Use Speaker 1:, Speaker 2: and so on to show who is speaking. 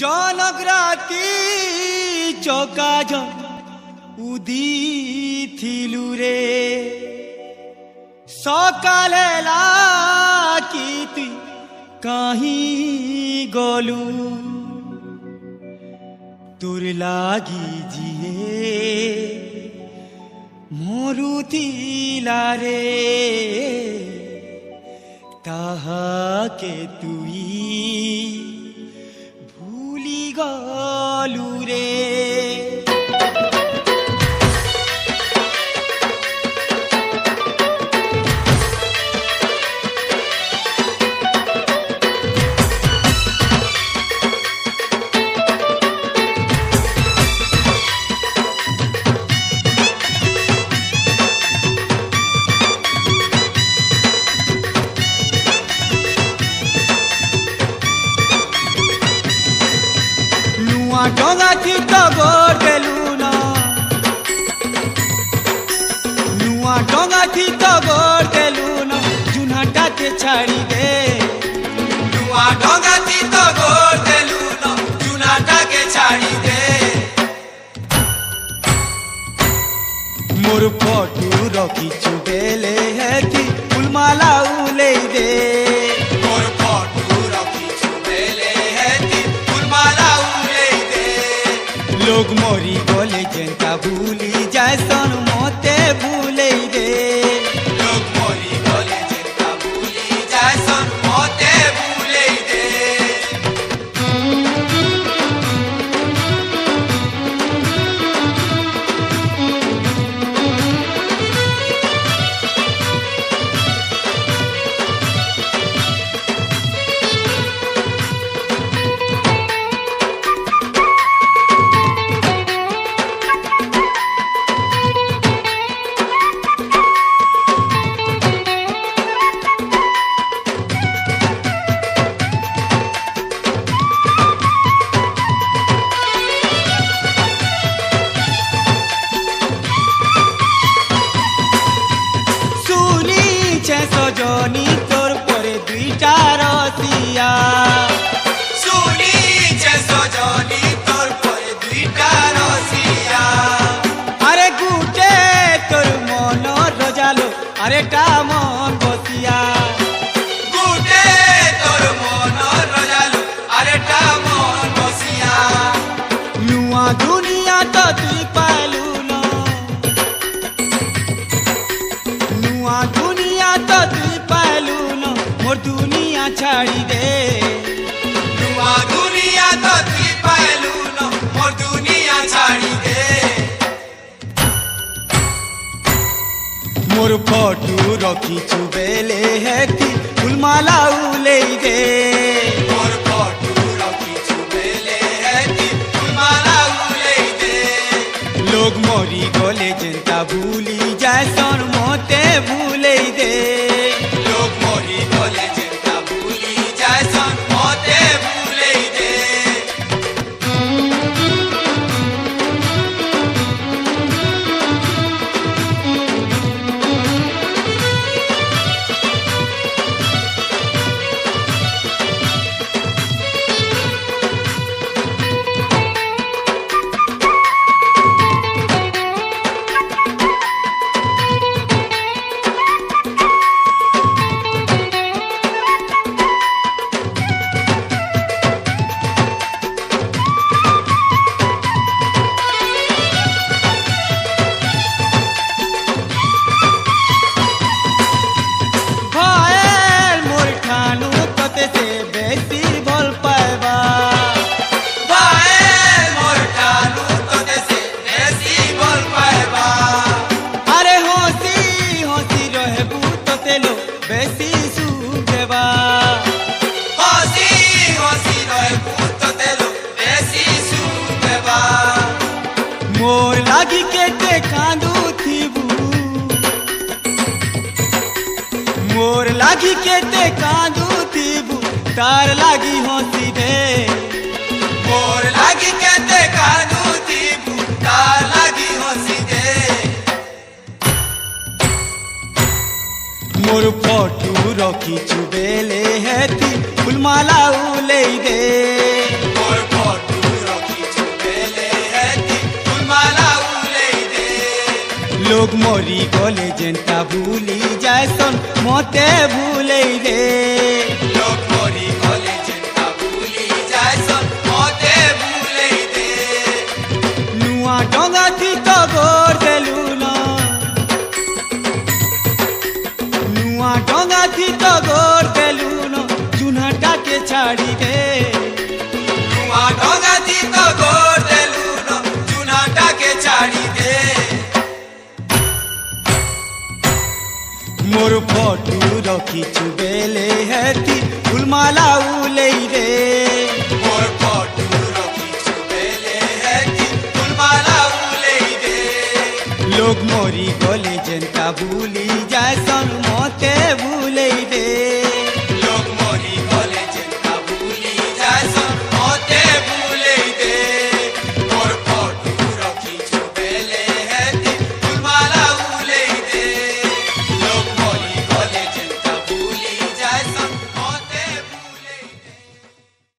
Speaker 1: জনক রাতি চকাজ উদিথিলু রে সকালে লাকি তুই কাহি গলু তোর লাগি জিয়ে মরুথিলা রে তাহাকে তুই ভুলি গলু রে। ডঙা থিত গড় দেলু না নুয়া ডঙা থিত গড় দেলু না জুনাটাকে ছাড়ি দে নুয়া ডঙা থিত গড় দেলু না জুনাটাকে ছাড়ি দে মোর ফটো রখিছু বেলে হেতি ফুলমালা উলেই দে মোর ফটো রখিছু বেলে হেতি ফুলমালা लोग मोरी बोले जनता भूली जैसन मोते भूले दे लोग मोरी बोले जनता भूली जैसन मोते भूले दे। সজনী তোর পরে দুইটা রসিয়া শুনিছে সজনী তোর পরে দুইটা রসিয়া আরে গুটে তোর মন রজালো আরেটা মন বসিয়া গুটে তোর মন রজালো আরেটা মন বসিয়া নুয়া দুনিয়া তো তুই পাইলু না নুয়া দুনিয়া তো তুই পাইলু না মোর দুনিয়া ছাড়ি দে নুয়া দুনিয়া তো তুই পাইলু না মোর দুনিয়া ছাড়ি দে মোর ফটো রখিছু বেলে হেতি ফুলমালা উলেই দে মোর ফটো রখিছু বেলে হেতি ফুলমালা উলেই দে লোক মরি গলে জেন্তা ভুলি জैसन मोते भूले दे लोग मोरी गले जंता भूली जैसन मोते भूले दे। मोर लागी केते कांदू थीबू मोर लागी केते कांदू थीबू तार लागी हंसी दे मोर लागी केते कांदू थीबू तार लागी हंसी दे मोर फोटो रखिछु बेले हेती फुलमाला उलेई दे मोर लोग मोरी गले जेंता भूली जायसन मते भूले रे लोग मोरी गले जेंता भूली जायसन मते भूले रे नुआ डोंगा थी तो गोर देलू ना नुआ डोंगा थी तो गोर देलू ना चुनहटा के छाड़ी दे नुआ डोंगा थी तो गोर देलू ना चुनहटा के छाड़ी दे मोर फोटू रखी चुबेले हेती फुलमाला उले रे मोर फोटू रखी चुबेले हेती फुलमाला उले रे लोग मोरी गले जेंता भूली